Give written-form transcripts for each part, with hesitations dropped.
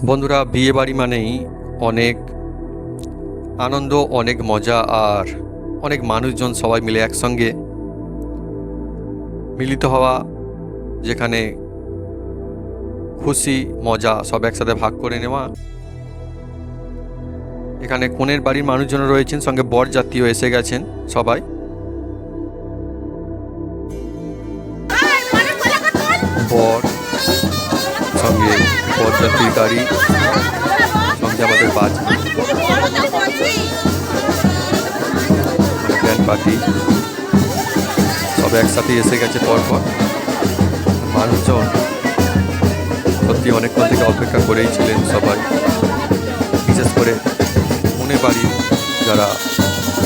বন্ধুরা, বিয়ে বাড়ি মানেই অনেক আনন্দ, অনেক মজা আর অনেক মানুষজন সবাই মিলে একসঙ্গে মিলিত হওয়া, যেখানে খুশি মজা সব একসাথে ভাগ করে নেওয়া। এখানে কনের বাড়ির মানুষজন রয়েছেন, সঙ্গে বরযাত্রীও এসে গেছেন সবাই। বর সঙ্গে বরযাত্রীর গাড়ি, সঙ্গে আমাদের বাজ ব্যান্ড পার্টি সব একসাথে এসে গেছে পরপর। মানুষজন সত্যি অনেকক্ষণ থেকে অপেক্ষা করেই ছিলেন সবাই, বিশেষ করে কনের বাড়ি যারা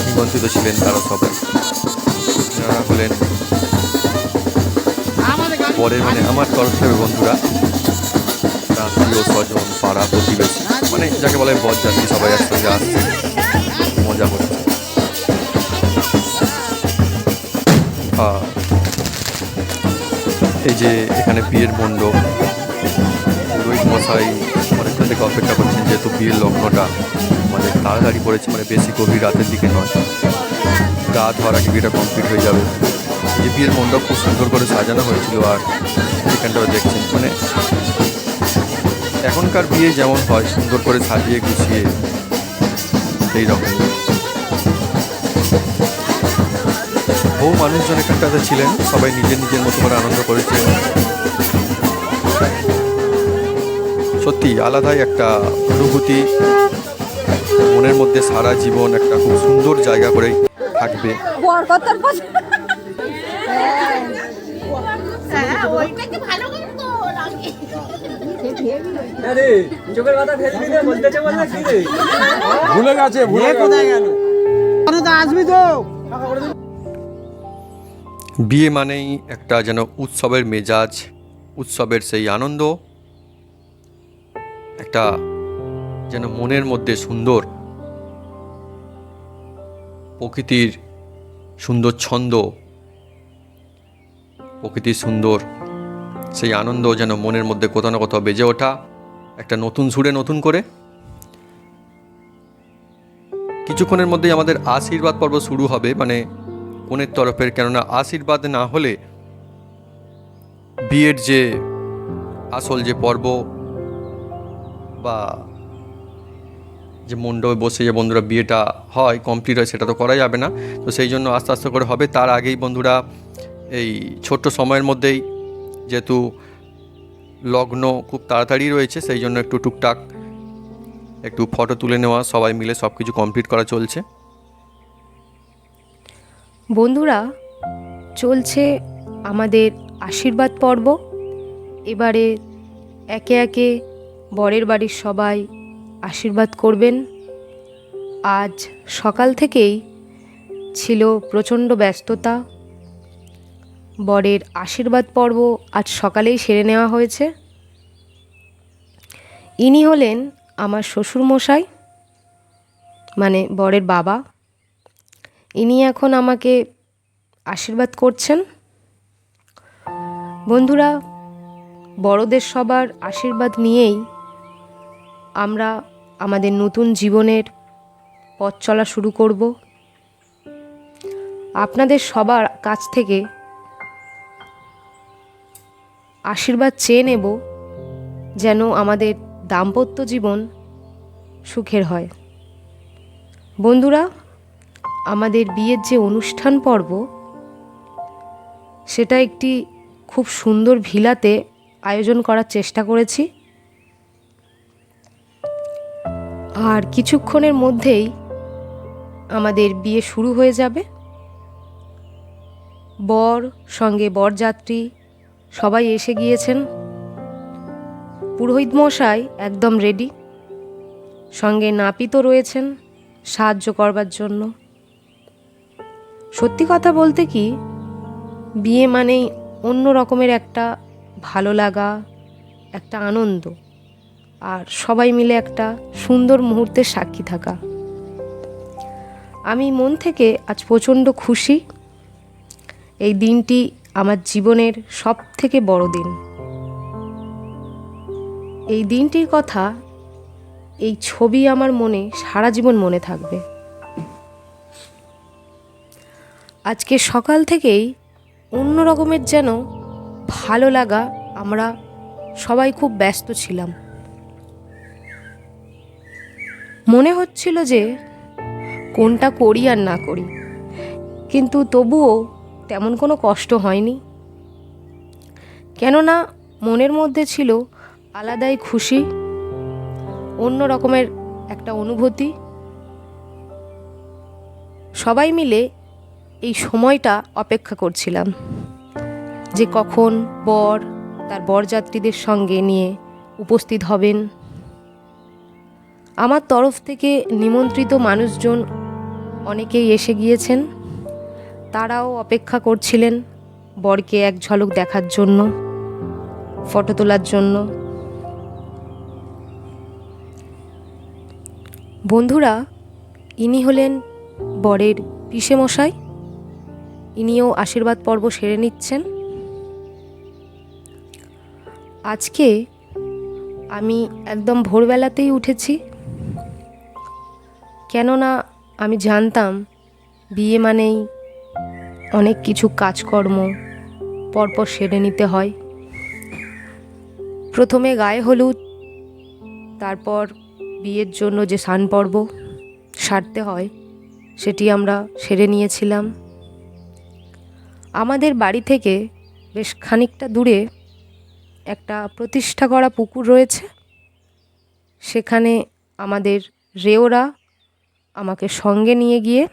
নিমন্ত্রিত ছিলেন তারা সবাই। যারা হলেন বরের মানে আমার তরফ থেকে বন্ধুরা, আত্মীয় স্বজন, পাড়া প্রতিবেশী, মানে যাকে বলে বরযাত্রী, সবাই একসঙ্গে আসছে, মজা করছে। এই যে এখানে বিয়ের মণ্ডপ, পুরোহিত মশাই অনেকক্ষণ থেকে অপেক্ষা করছেন, যেহেতু বিয়ের লগ্নটা মানে তাড়াতাড়ি পড়েছে, মানে বেশি গভীর রাতের দিকে নয়, রাত হওয়ার আগে বিয়েটা কমপ্লিট হয়ে যাবে। যে বিয়ের মণ্ডপ খুব সুন্দর করে সাজানো হয়েছিল, আর এখানটাও দেখছেন মানে এখনকার বিয়ে যেমন হয় সুন্দর করে সাজিয়ে গুছিয়ে সেই রকম। বহু মানুষজন এখানটাতে ছিলেন, সবাই নিজের নিজের মতো করে আনন্দ করেছেন। সত্যি আলাদাই একটা অনুভূতি, মনের মধ্যে সারা জীবন একটা খুব সুন্দর জায়গা করে থাকবে। ভুলে গেছে, কোথায় গেল? আসবি তো। বিয়ে মানেই একটা যেন উৎসবের মেজাজ, উৎসবের সেই আনন্দ, একটা যেন মনের মধ্যে সুন্দর প্রকৃতির সুন্দর ছন্দ, প্রকৃতির সুন্দর সেই আনন্দ যেন মনের মধ্যে কোথাও না কোথাও বেজে ওঠা, একটা নতুন সুরে নতুন করে। কিছুক্ষণের মধ্যেই আমাদের আশীর্বাদ পর্ব শুরু হবে, মানে কনের তরফের, কেননা আশীর্বাদ না হলে বিয়ের যে আসল যে পর্ব বা যে মণ্ডপে বসে যে বন্ধুরা বিয়েটা হয় কমপ্লিট হয়, সেটা তো করা যাবে না। তো সেই জন্য আস্তে আস্তে করে হবে। তার আগেই বন্ধুরা এই ছোট্ট সময়ের মধ্যেই, যেহেতু লগ্ন খুব তাড়াতাড়ি রয়েছে, সেই জন্য একটু টুকটাক একটু ফটো তুলে নেওয়া, সবাই মিলে সব কিছু কমপ্লিট করা চলছে। বন্ধুরা, চলছে আমাদের আশীর্বাদ পর্ব। এবারে একে একে বরের বাড়ির সবাই আশীর্বাদ করবেন। আজ সকাল থেকেই ছিল প্রচণ্ড ব্যস্ততা। বরের আশীর্বাদ পর্ব আজ সকালেই সেরে নেওয়া হয়েছে। ইনি হলেন আমার শ্বশুরমশাই, মানে বরের বাবা। ইনি এখন আমাকে আশীর্বাদ করছেন। বন্ধুরা, বড়দের সবার আশীর্বাদ নিয়েই আমরা আমাদের নতুন জীবনের পথ চলা শুরু করব। আপনাদের সবার কাছ থেকে আশীর্বাদ চেয়ে নেব যেন আমাদের দাম্পত্য জীবন সুখের হয়। বন্ধুরা, আমাদের বিয়ের যে অনুষ্ঠান পর্ব, সেটা একটি খুব সুন্দর ভিলাতে আয়োজন করার চেষ্টা করেছি। আর কিছুক্ষণের মধ্যেই আমাদের বিয়ে শুরু হয়ে যাবে। বর সঙ্গে বরযাত্রী সবাই এসে গিয়েছেন। পুরোহিত মশাই একদম রেডি, সঙ্গে নাপিতও রয়েছেন সাহায্য করবার জন্য। সত্যি কথা বলতে কি, বিয়ে মানেই অন্য রকমের একটা ভালো লাগা, একটা আনন্দ, আর সবাই মিলে একটা সুন্দর মুহূর্তের সাক্ষী থাকা। আমি মন থেকে আজ প্রচণ্ড খুশি। এই দিনটি আমার জীবনের সব থেকে বড় দিন। এই দিনটির কথা এই ছবি আমার মনে সারা জীবন মনে থাকবে। আজকে সকাল থেকেই অন্য রকমের যেন ভালো লাগা, আমরা সবাই খুব ব্যস্ত ছিলাম। মনে হচ্ছিল যে কোনটা করি আর না করি, কিন্তু তবুও তেমন কোনো কষ্ট হয়নি, কেননা মনের মধ্যে ছিল আলাদাই খুশি, অন্য রকমের একটা অনুভূতি। সবাই মিলে এই সময়টা অপেক্ষা করছিলাম যে কখন বর তার বরযাত্রীদের সঙ্গে নিয়ে উপস্থিত হবেন। আমার তরফ থেকে নিমন্ত্রিত মানুষজন অনেকেই এসে গিয়েছেন, তারাও অপেক্ষা করছিলেন বরকে এক ঝলক দেখার জন্য, ফটো তোলার জন্য। বন্ধুরা, ইনি হলেন বরের পিসেমশাই, ইনিও আশীর্বাদ পর্ব সেরে নিচ্ছেন। আজকে আমি একদম ভোরবেলাতেই উঠেছি, কেননা আমি জানতাম বিয়ে মানেই অনেক কিছু কাজকর্ম পরপর সেরে নিতে হয়। প্রথমে গায়ে হলুদ, তারপর বিয়ের জন্য যে স্নান পর্ব সারতে হয় সেটি আমরা সেরে নিয়েছিলাম। আমাদের বাড়ি থেকে বেশ খানিকটা দূরে একটা প্রতিষ্ঠা করা পুকুর রয়েছে, সেখানে আমাদের রেওরা আমাকে সঙ্গে নিয়ে গিয়ে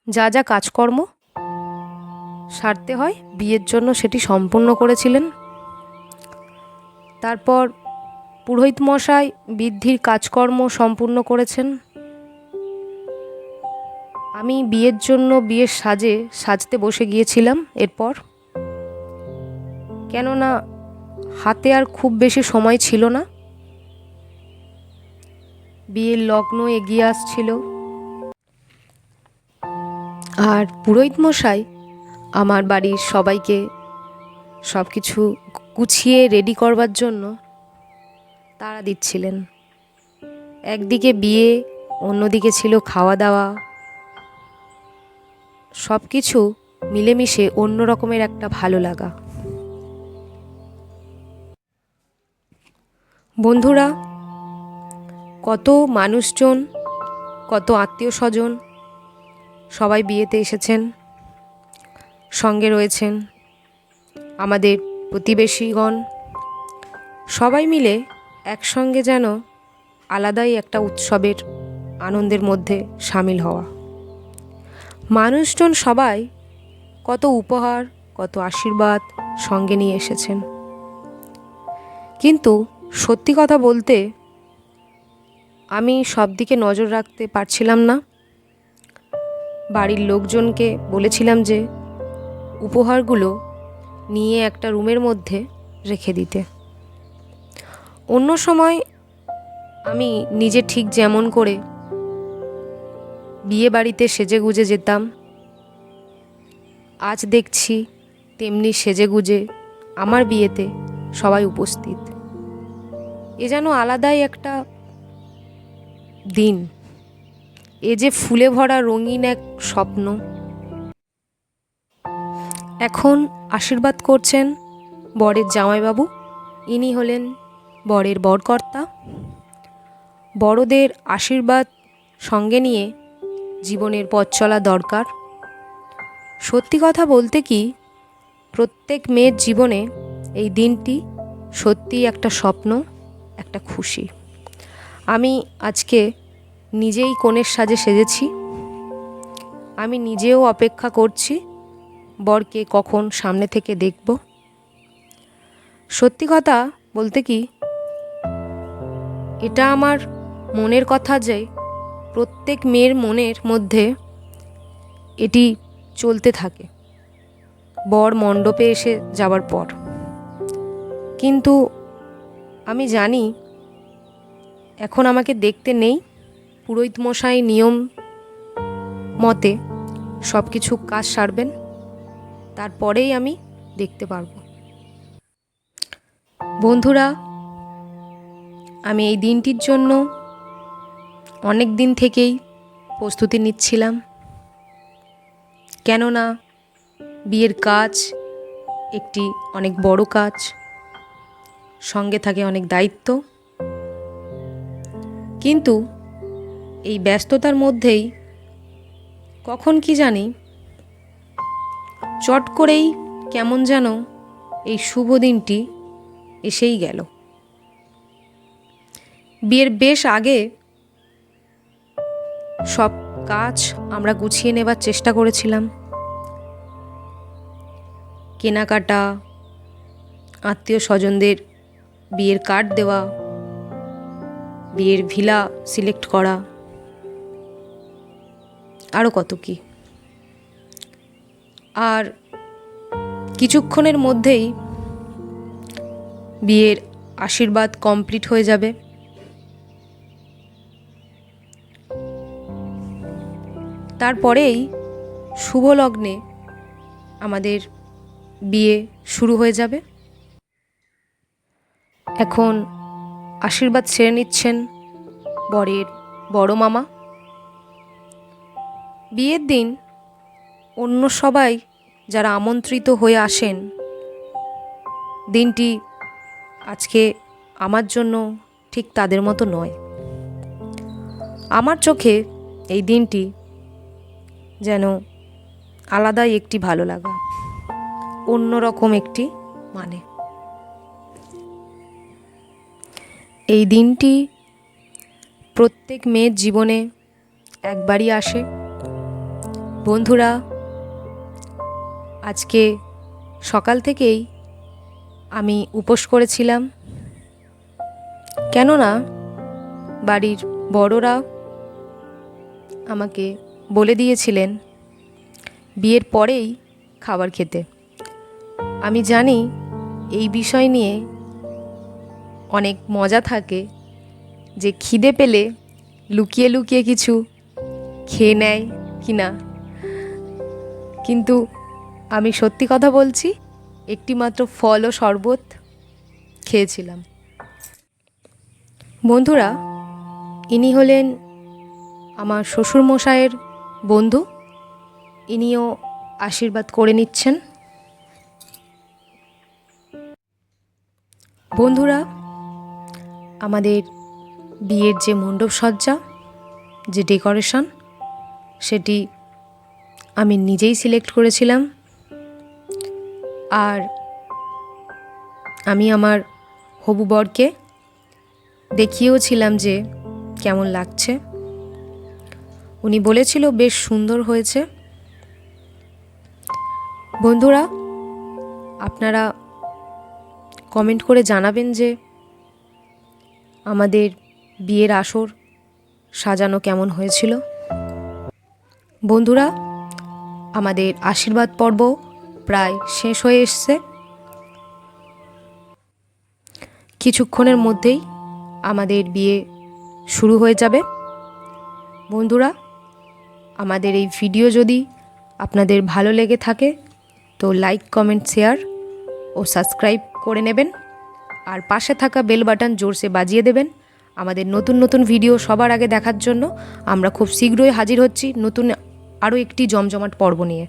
যা যা কাজকর্ম সারতে হয় বিয়ের জন্য সেটি সম্পূর্ণ করেছিলেন। তারপর পুরোহিত মশাই বৃদ্ধির কাজকর্ম সম্পূর্ণ করেছেন। আমি বিয়ের জন্য বিয়ের সাজতে বসে গিয়েছিলাম এরপর, কেননা হাতে আর খুব বেশি সময় ছিল না, বিয়ের লগ্ন এগিয়ে আসছিল। আর পুরোহিত মশাই আমার বাড়ির সবাইকে সব কিছু গুছিয়ে রেডি করবার জন্য তাড়া দিচ্ছিলেন। একদিকে বিয়ে, অন্যদিকে ছিল খাওয়া দাওয়া, সব কিছু মিলেমিশে অন্য রকমের একটা ভালো লাগা। বন্ধুরা, কত মানুষজন, কত আত্মীয় স্বজন সবাই বিয়েতে এসেছেন, সঙ্গে রয়েছেন আমাদের প্রতিবেশীগণ। সবাই মিলে একসঙ্গে যেন আলাদাই একটা উৎসবের আনন্দের মধ্যে সামিল হওয়া। মানুষজন সবাই কত উপহার, কত আশীর্বাদ সঙ্গে নিয়ে এসেছেন, কিন্তু সত্যি কথা বলতে আমি সব দিকে নজর রাখতে পারছিলাম না। বাড়ির লোকজনকে বলেছিলাম যে উপহারগুলো নিয়ে একটা রুমের মধ্যে রেখে দিতে। অন্য সময় আমি নিজে ঠিক যেমন করে বিয়ে বাড়িতে সেজেগুজে যেতাম, আজ দেখছি তেমনি সেজেগুজে আমার বিয়েতে সবাই উপস্থিত। এ যেন আলাদাই একটা দিন, এ যে ফুলে ভরা রঙিন এক স্বপ্ন। এখন আশীর্বাদ করছেন বরের জামাইবাবু, ইনি হলেন বরের বরকর্তা। বড়দের আশীর্বাদ সঙ্গে নিয়ে জীবনের পথ চলা দরকার। সত্যি কথা বলতে কি, প্রত্যেক মেয়ের জীবনে এই দিনটি সত্যিই একটা স্বপ্ন, একটা খুশি। আমি আজকে নিজেই কনের সাজে সেজেছি, আমি নিজেও অপেক্ষা করছি বরকে কখন সামনে থেকে দেখব। সত্যি কথা বলতে কি, এটা আমার মনের কথা যে প্রত্যেক মেয়ের মনের মধ্যে এটি চলতে থাকে বর মণ্ডপে এসে যাবার পর। কিন্তু আমি জানি এখন আমাকে দেখতে নেই, পুরোহিত মশাই নিয়ম মতে সব কিছু কাজ সারবেন, তারপরেই আমি দেখতে পারব। বন্ধুরা, আমি এই দিনটির জন্য অনেক দিন থেকেই প্রস্তুতি নিচ্ছিলাম, কেননা বিয়ের কাজ একটি অনেক বড় কাজ, সঙ্গে থাকে অনেক দায়িত্ব। কিন্তু এই ব্যস্ততার মধ্যেই কখন কি জানি চট করেই কেমন যেন এই শুভ দিনটি এসেই গেল। বিয়ের বেশ আগে সব কাজ আমরা গুছিয়ে নেবার চেষ্টা করেছিলাম। কেনাকাটা, আত্মীয় স্বজনদের বিয়ের কার্ড দেওয়া, বিয়ের ভিলা সিলেক্ট করা, আরও কত কি। আর কিছুক্ষণের মধ্যেই বিয়ের আশীর্বাদ কমপ্লিট হয়ে যাবে। তারপরেই শুভ লগ্নে আমাদের বিয়ে শুরু হয়ে যাবে। এখন আশীর্বাদ সেরে নিচ্ছেন বরের বড় মামা। বিয়ের দিন অন্য সবাই যারা আমন্ত্রিত হয়ে আসেন, দিনটি আজকে আমার জন্য ঠিক তাদের মতো নয়। আমার চোখে এই দিনটি যেন আলাদাই একটি ভালো লাগা, অন্যরকম একটি মানে। এই দিনটি প্রত্যেক মেয়ের জীবনে একবারই আসে। বন্ধুরা, আজকে সকাল থেকেই আমি উপোস করেছিলাম, কেননা বাড়ির বড়রা আমাকে বলে দিয়েছিলেন বিয়ের পরেই খাবার খেতে। আমি জানি এই বিষয় নিয়ে অনেক মজা থাকে, যে খিদে পেলে লুকিয়ে লুকিয়ে কিছু খেয়ে নেয় কি না, কিন্তু আমি সত্যি কথা বলছি, একটি মাত্র ফল ও শরবত খেয়েছিলাম। বন্ধুরা, ইনি হলেন আমার শ্বশুরমশাইয়ের বন্ধু, ইনিও আশীর্বাদ করে নিচ্ছেন। বন্ধুরা, আমাদের বিয়ের যে মণ্ডপসজ্জা, যে ডেকোরেশন, সেটি আমি নিজেই সিলেক্ট করেছিলাম। আর আমি আমার হবু বরকে দেখিয়েও ছিলাম যে কেমন লাগছে। উনি বলেছিল বেশ সুন্দর হয়েছে। বন্ধুরা, আপনারা কমেন্ট করে জানাবেন যে আমাদের বিয়ের আসর সাজানো কেমন হয়েছিল। বন্ধুরা, আমাদের আশীর্বাদ পর্ব প্রায় শেষ হয়ে এসছে। কিছুক্ষণের মধ্যেই আমাদের বিয়ে শুরু হয়ে যাবে। বন্ধুরা, আমাদের এই ভিডিও যদি আপনাদের ভালো লেগে থাকে তো লাইক, কমেন্ট, শেয়ার ও সাবস্ক্রাইব করে নেবেন, আর পাশে থাকা বেল বাটন জোরসে বাজিয়ে দেবেন। আমাদের নতুন নতুন ভিডিও সবার আগে দেখার জন্য আমরা খুব শীঘ্রই হাজির হচ্ছি নতুন আরও একটি জমজমাট পর্ব নিয়ে।